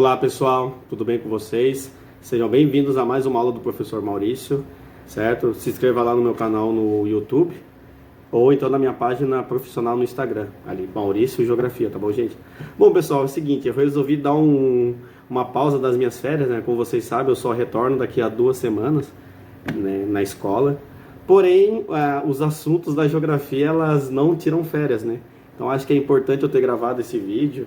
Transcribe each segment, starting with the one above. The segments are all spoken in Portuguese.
Olá pessoal, tudo bem com vocês? Sejam bem-vindos a mais uma aula do professor Maurício, certo? Se inscreva lá no meu canal no YouTube ou então na minha página profissional no Instagram, ali, Maurício Geografia, tá bom, gente? Bom pessoal, é o seguinte, eu resolvi dar uma pausa das minhas férias, né? Como vocês sabem, eu só retorno daqui a 2 semanas, né, na escola. Porém, os assuntos da geografia, elas não tiram férias, né? Então acho que é importante eu ter gravado esse vídeo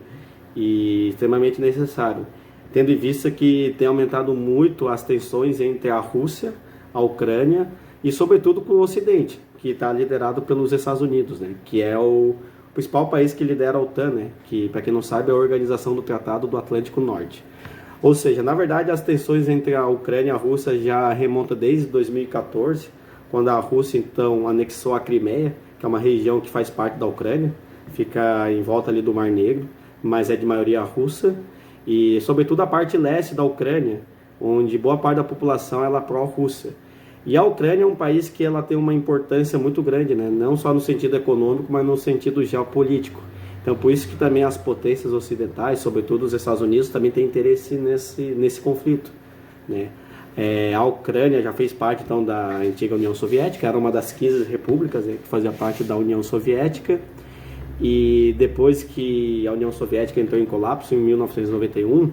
e extremamente necessário, tendo em vista que tem aumentado muito as tensões entre a Rússia, a Ucrânia e sobretudo com o Ocidente, que está liderado pelos Estados Unidos, né? Que é o principal país que lidera a OTAN, né? Que, para quem não sabe, é a Organização do Tratado do Atlântico Norte. Ou seja, na verdade, as tensões entre a Ucrânia e a Rússia já remontam desde 2014, quando a Rússia então anexou a Crimeia, que é uma região que faz parte da Ucrânia, fica em volta ali do Mar Negro, mas é de maioria russa, e sobretudo a parte leste da Ucrânia, onde boa parte da população ela é pró-Rússia. E a Ucrânia é um país que ela tem uma importância muito grande, né? Não só no sentido econômico, mas no sentido geopolítico. Então, por isso que também as potências ocidentais, sobretudo os Estados Unidos, também têm interesse nesse conflito, né? A Ucrânia já fez parte então da antiga União Soviética, era uma das 15 repúblicas, né, que fazia parte da União Soviética. E depois que a União Soviética entrou em colapso em 1991,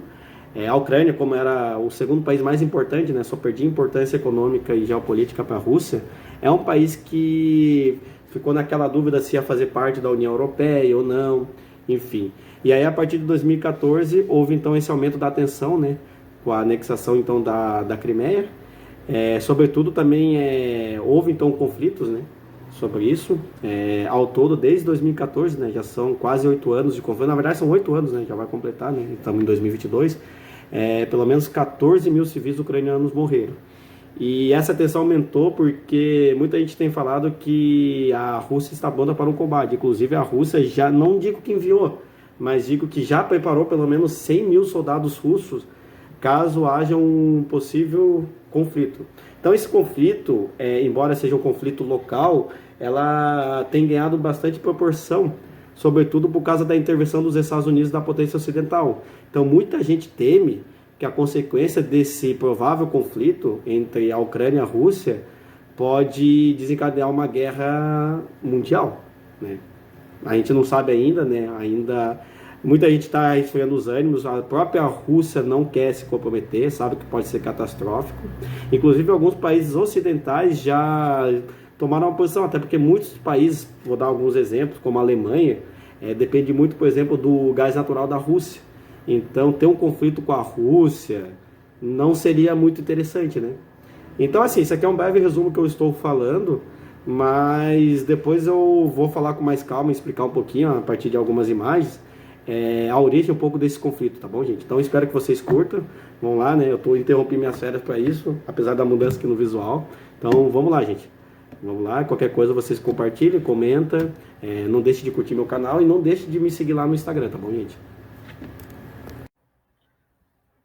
a Ucrânia, como era o segundo país mais importante, né, só perdia importância econômica e geopolítica para a Rússia, é um país que ficou naquela dúvida se ia fazer parte da União Europeia ou não, enfim. E aí, a partir de 2014, houve então esse aumento da tensão, né, com a anexação então da Crimeia. Sobretudo também houve então conflitos, né, sobre isso. Ao todo, desde 2014, né, já são quase 8 anos de conflito. Na verdade, são 8 anos, né, já vai completar, né, estamos em 2022. Pelo menos 14 mil civis ucranianos morreram. E essa tensão aumentou porque muita gente tem falado que a Rússia está pronta para um combate. Inclusive, a Rússia já, não digo que enviou, mas digo que já preparou pelo menos 100 mil soldados russos caso haja um possível conflito. Então, esse conflito, embora seja um conflito local, ela tem ganhado bastante proporção, sobretudo por causa da intervenção dos Estados Unidos da potência ocidental. Então, muita gente teme que a consequência desse provável conflito entre a Ucrânia e a Rússia pode desencadear uma guerra mundial, né? A gente não sabe ainda, né? Muita gente está esfriando os ânimos, a própria Rússia não quer se comprometer, sabe que pode ser catastrófico. Inclusive, alguns países ocidentais já tomaram uma posição, até porque muitos países, vou dar alguns exemplos, como a Alemanha, depende muito, por exemplo, do gás natural da Rússia. Então, ter um conflito com a Rússia não seria muito interessante, né? Então, assim, isso aqui é um breve resumo que eu estou falando, mas depois eu vou falar com mais calma, explicar um pouquinho, a partir de algumas imagens, a origem um pouco desse conflito, tá bom, gente? Então, espero que vocês curtam. Vamos lá, né? Eu estou interrompendo minhas férias para isso, apesar da mudança aqui no visual. Então, vamos lá, gente. Vamos lá, qualquer coisa vocês compartilhem, comenta, não deixe de curtir meu canal e não deixe de me seguir lá no Instagram, tá bom, gente?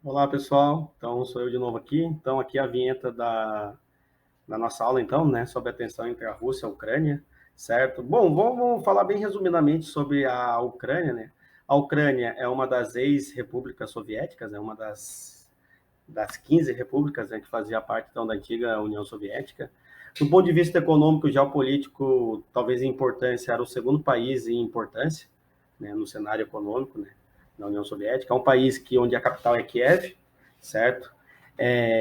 Olá, pessoal. Então, sou eu de novo aqui. Então, aqui é a vinheta da nossa aula, então, né, sobre a tensão entre a Rússia e a Ucrânia, certo? Bom, vamos falar bem resumidamente sobre a Ucrânia, né? A Ucrânia é uma das ex-repúblicas soviéticas, é uma das 15 repúblicas, né, que fazia parte, então, da antiga União Soviética. Do ponto de vista econômico e geopolítico, talvez em importância, era o segundo país em importância, né, no cenário econômico, né, da União Soviética. É um país onde a capital é Kiev, certo?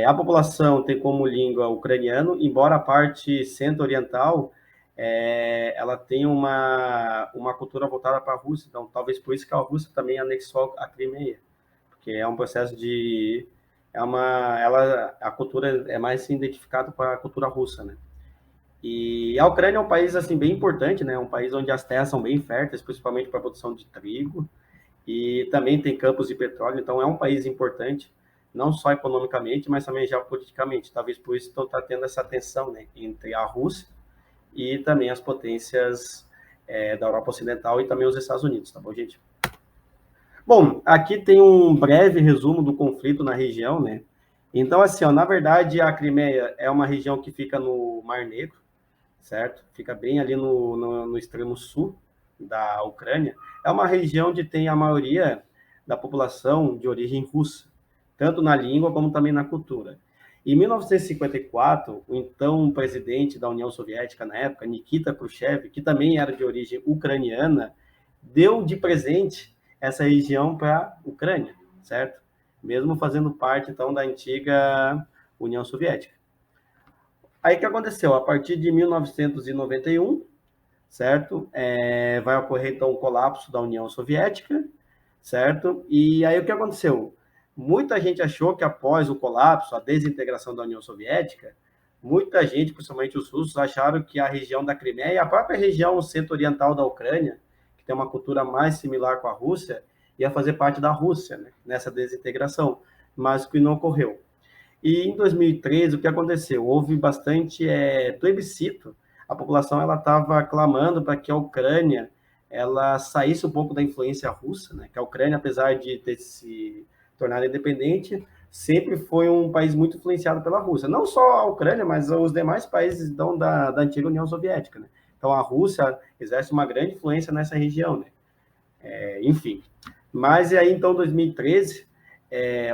A população tem como língua ucraniano, embora a parte centro-oriental ela tem uma cultura voltada para a Rússia, então talvez por isso que a Rússia também anexou a Crimeia, porque é um processo a cultura é mais identificada com a cultura russa, né? E a Ucrânia é um país assim bem importante, né? Um país onde as terras são bem férteis, principalmente para a produção de trigo, e também tem campos de petróleo, então é um país importante, não só economicamente, mas também geopoliticamente. Talvez por isso está tendo essa tensão, né, entre a Rússia e também as potências da Europa Ocidental e também os Estados Unidos, tá bom, gente? Bom, aqui tem um breve resumo do conflito na região, né? Então, assim, ó, na verdade, a Crimeia é uma região que fica no Mar Negro, certo? Fica bem ali no extremo sul da Ucrânia. É uma região onde tem a maioria da população de origem russa, tanto na língua como também na cultura. Em 1954, o então presidente da União Soviética na época, Nikita Khrushchev, que também era de origem ucraniana, deu de presente essa região para a Ucrânia, certo? Mesmo fazendo parte, então, da antiga União Soviética. Aí o que aconteceu? A partir de 1991, certo? Vai ocorrer, então, o colapso da União Soviética, certo? E aí o que aconteceu? Muita gente achou que após o colapso, a desintegração da União Soviética, muita gente, principalmente os russos, acharam que a região da Crimeia e a própria região centro-oriental da Ucrânia, que tem uma cultura mais similar com a Rússia, ia fazer parte da Rússia, né, nessa desintegração, mas que não ocorreu. E em 2013, o que aconteceu? Houve bastante plebiscito. A população ela estava clamando para que a Ucrânia ela saísse um pouco da influência russa, né? Que a Ucrânia, apesar de ter se tornado independente, sempre foi um país muito influenciado pela Rússia. Não só a Ucrânia, mas os demais países da antiga União Soviética, né? Então a Rússia exerce uma grande influência nessa região, né? Enfim. Mas e aí, então, em 2013,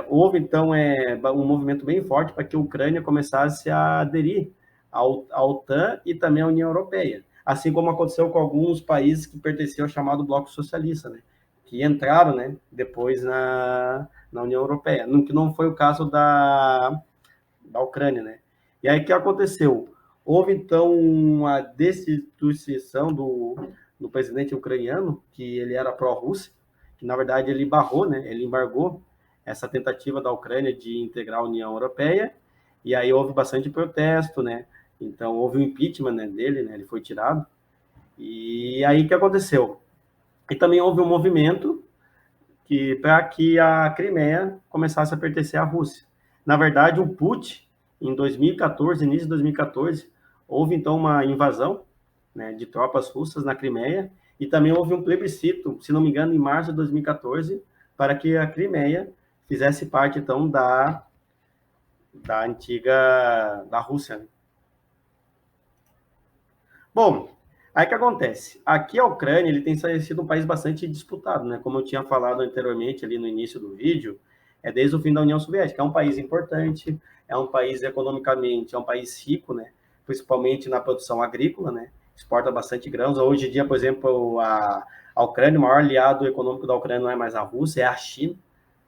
houve, então, um movimento bem forte para que a Ucrânia começasse a aderir à OTAN e também à União Europeia. Assim como aconteceu com alguns países que pertenciam ao chamado Bloco Socialista, né? Que entraram, né, depois na União Europeia, que não foi o caso da Ucrânia, né? E aí o que aconteceu? Houve, então, uma destituição do presidente ucraniano, que ele era pró-Rússia, que, na verdade, ele barrou, né? Ele embargou essa tentativa da Ucrânia de integrar a União Europeia, e aí houve bastante protesto, né? Então, houve o impeachment, né, dele, né? Ele foi tirado. E aí o que aconteceu? E também houve um movimento para que a Crimeia começasse a pertencer à Rússia. Na verdade, o Putin, em 2014, início de 2014, houve então uma invasão, né, de tropas russas na Crimeia, e também houve um plebiscito, se não me engano, em março de 2014, para que a Crimeia fizesse parte então da antiga da Rússia, né? Bom, aí o que acontece? Aqui a Ucrânia ele tem sido um país bastante disputado, né? Como eu tinha falado anteriormente ali no início do vídeo, desde o fim da União Soviética. É um país importante, é um país economicamente, é um país rico, né? Principalmente na produção agrícola, né? Exporta bastante grãos. Hoje em dia, por exemplo, a Ucrânia, o maior aliado econômico da Ucrânia não é mais a Rússia, é a China,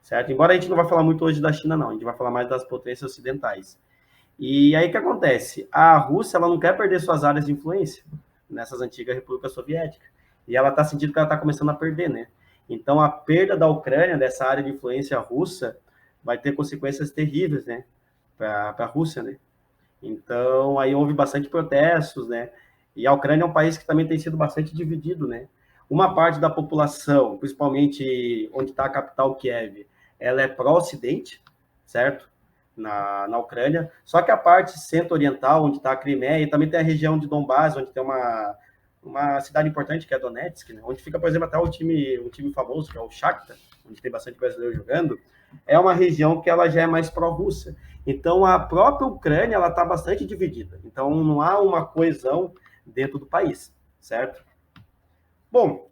certo? Embora a gente não vai falar muito hoje da China, não. A gente vai falar mais das potências ocidentais. E aí o que acontece? A Rússia ela não quer perder suas áreas de influência nessas antigas repúblicas soviéticas. E ela está sentindo que ela está começando a perder, né? Então a perda da Ucrânia, dessa área de influência russa, vai ter consequências terríveis, né? Para a Rússia, né? Então aí houve bastante protestos, né? E a Ucrânia é um país que também tem sido bastante dividido, né? Uma parte da população, principalmente onde está a capital Kiev, ela é pró-Ocidente, certo? Na Ucrânia, só que a parte centro-oriental, onde está a Crimeia, e também tem a região de Donbás, onde tem uma cidade importante, que é Donetsk, né? Onde fica, por exemplo, até um time famoso, que é o Shakhtar, onde tem bastante brasileiro jogando, é uma região que ela já é mais pró-russa. Então, a própria Ucrânia, ela está bastante dividida. Então, não há uma coesão dentro do país, certo? Bom,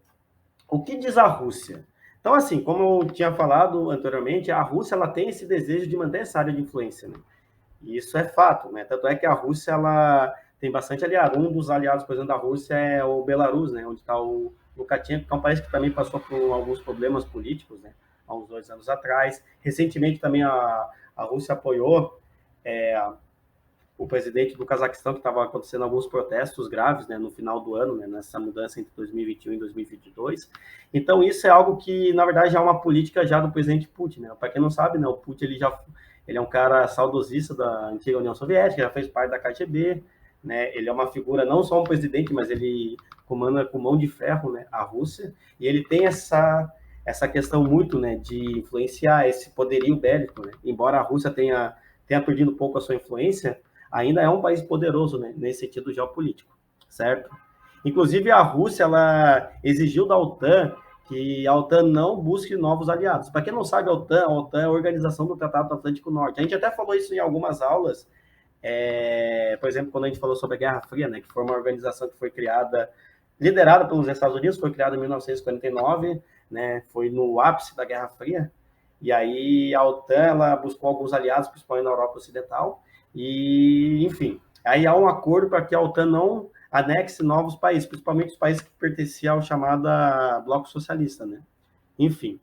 o que diz a Rússia? Então, assim, como eu tinha falado anteriormente, a Rússia ela tem esse desejo de manter essa área de influência, né? E isso é fato, né? Tanto é que a Rússia ela tem bastante aliado. Um dos aliados, por exemplo, da Rússia é o Belarus, né? Onde está o Lukashenko, que é um país que também passou por alguns problemas políticos, né? Há uns 2 anos atrás. Recentemente também a Rússia apoiou o presidente do Cazaquistão, que estava acontecendo alguns protestos graves, né, no final do ano, né, nessa mudança entre 2021 e 2022. Então, isso é algo que, na verdade, já é uma política já do presidente Putin, né? Para quem não sabe, né, o Putin ele é um cara saudosista da antiga União Soviética, já fez parte da KGB, né? Ele é uma figura, não só um presidente, mas ele comanda com mão de ferro, né, a Rússia, e ele tem essa questão muito, né, de influenciar esse poderio bélico, né? Embora a Rússia tenha perdido um pouco a sua influência, ainda é um país poderoso, né, nesse sentido geopolítico, certo? Inclusive, a Rússia ela exigiu da OTAN que a OTAN não busque novos aliados. Para quem não sabe, a OTAN é a Organização do Tratado do Atlântico Norte. A gente até falou isso em algumas aulas, por exemplo, quando a gente falou sobre a Guerra Fria, né, que foi uma organização que foi criada, liderada pelos Estados Unidos, foi criada em 1949, né? Foi no ápice da Guerra Fria. E aí a OTAN ela buscou alguns aliados, principalmente na Europa Ocidental, e enfim, aí há um acordo para que a OTAN não anexe novos países, principalmente os países que pertenciam ao chamado Bloco Socialista, né? Enfim,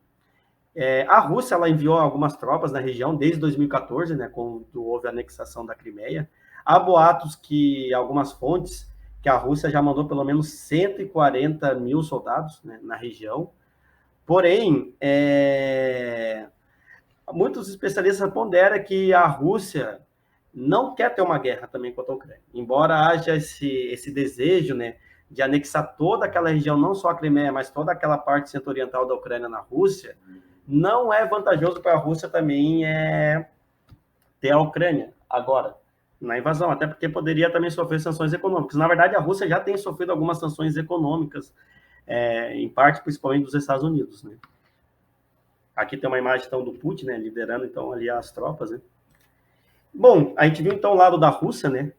a Rússia ela enviou algumas tropas na região desde 2014, né, quando houve a anexação da Crimeia. Há boatos que algumas fontes que a Rússia já mandou pelo menos 140 mil soldados, né, na região. Porém, muitos especialistas ponderam que a Rússia não quer ter uma guerra também contra a Ucrânia. Embora haja esse desejo, né, de anexar toda aquela região, não só a Crimeia, mas toda aquela parte centro-oriental da Ucrânia na Rússia, não é vantajoso para a Rússia também ter a Ucrânia agora, na invasão, até porque poderia também sofrer sanções econômicas. Na verdade, a Rússia já tem sofrido algumas sanções econômicas, em parte, principalmente dos Estados Unidos, né? Aqui tem uma imagem, então, do Putin, né, liderando, então, ali as tropas, né? Bom, a gente viu, então, o lado da Rússia, né,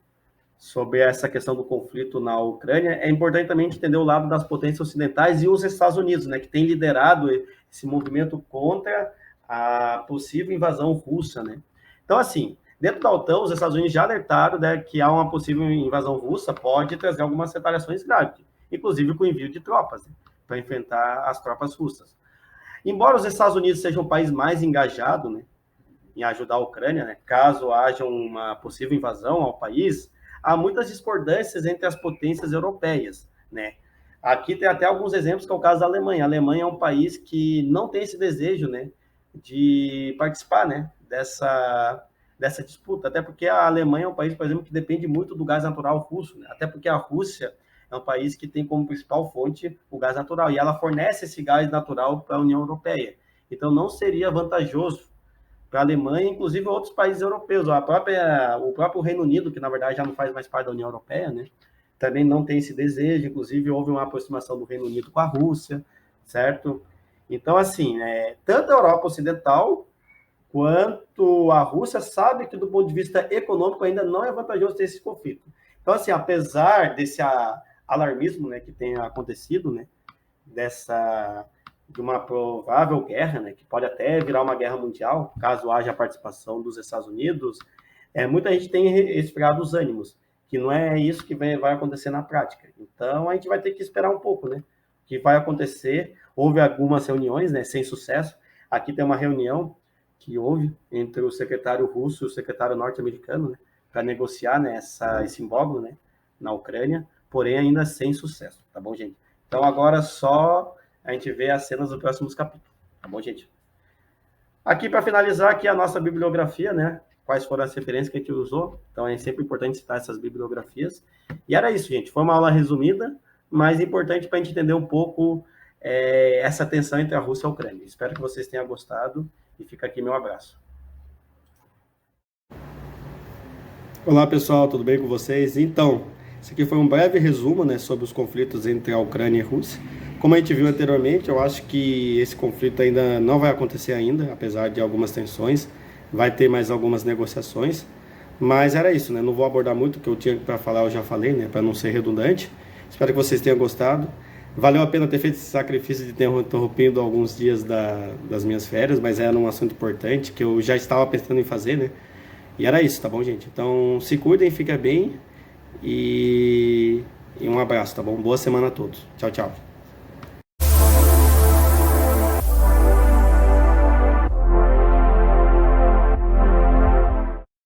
sobre essa questão do conflito na Ucrânia. É importante também entender o lado das potências ocidentais e os Estados Unidos, né, que tem liderado esse movimento contra a possível invasão russa, né? Então, assim, dentro da OTAN, os Estados Unidos já alertaram, né, que há uma possível invasão russa pode trazer algumas retaliações graves, inclusive com o envio de tropas, né, para enfrentar as tropas russas. Embora os Estados Unidos sejam um país mais engajado, né, em ajudar a Ucrânia, né, caso haja uma possível invasão ao país, há muitas discordâncias entre as potências europeias, né? Aqui tem até alguns exemplos, que é o caso da Alemanha. A Alemanha é um país que não tem esse desejo, né, de participar, né, dessa disputa, até porque a Alemanha é um país, por exemplo, que depende muito do gás natural russo, né? Até porque a Rússia é um país que tem como principal fonte o gás natural, e ela fornece esse gás natural para a União Europeia. Então, não seria vantajoso para a Alemanha, inclusive outros países europeus. O próprio Reino Unido, que na verdade já não faz mais parte da União Europeia, né, também não tem esse desejo. Inclusive, houve uma aproximação do Reino Unido com a Rússia, certo? Então, assim, tanto a Europa Ocidental quanto a Rússia sabe que, do ponto de vista econômico, ainda não é vantajoso ter esse conflito. Então, assim, apesar desse alarmismo, né, que tem acontecido, né, de uma provável guerra, né, que pode até virar uma guerra mundial, caso haja a participação dos Estados Unidos, muita gente tem esfriado os ânimos, que não é isso que vai acontecer na prática. Então, a gente vai ter que esperar um pouco, né, o que vai acontecer. Houve algumas reuniões, né, sem sucesso. Aqui tem uma reunião que houve entre o secretário russo e o secretário norte-americano, né, para negociar, né, esse imbróglio, né, na Ucrânia, porém ainda sem sucesso, tá bom, gente? Então, agora só a gente vê as cenas dos próximos capítulos, tá bom, gente? Aqui, para finalizar, aqui a nossa bibliografia, né? Quais foram as referências que a gente usou. Então, é sempre importante citar essas bibliografias. E era isso, gente. Foi uma aula resumida, mas importante para a gente entender um pouco essa tensão entre a Rússia e a Ucrânia. Espero que vocês tenham gostado e fica aqui meu abraço. Olá, pessoal. Tudo bem com vocês? Então, esse aqui foi um breve resumo, né, sobre os conflitos entre a Ucrânia e a Rússia. Como a gente viu anteriormente, eu acho que esse conflito ainda não vai acontecer ainda, apesar de algumas tensões. Vai ter mais algumas negociações, mas era isso, né? Não vou abordar muito, o que eu tinha para falar eu já falei, né? Para não ser redundante. Espero que vocês tenham gostado. Valeu a pena ter feito esse sacrifício de ter interrompido alguns dias das minhas férias, mas era um assunto importante que eu já estava pensando em fazer, né? E era isso, tá bom, gente? Então, se cuidem, fiquem bem e um abraço, tá bom? Boa semana a todos. Tchau, tchau.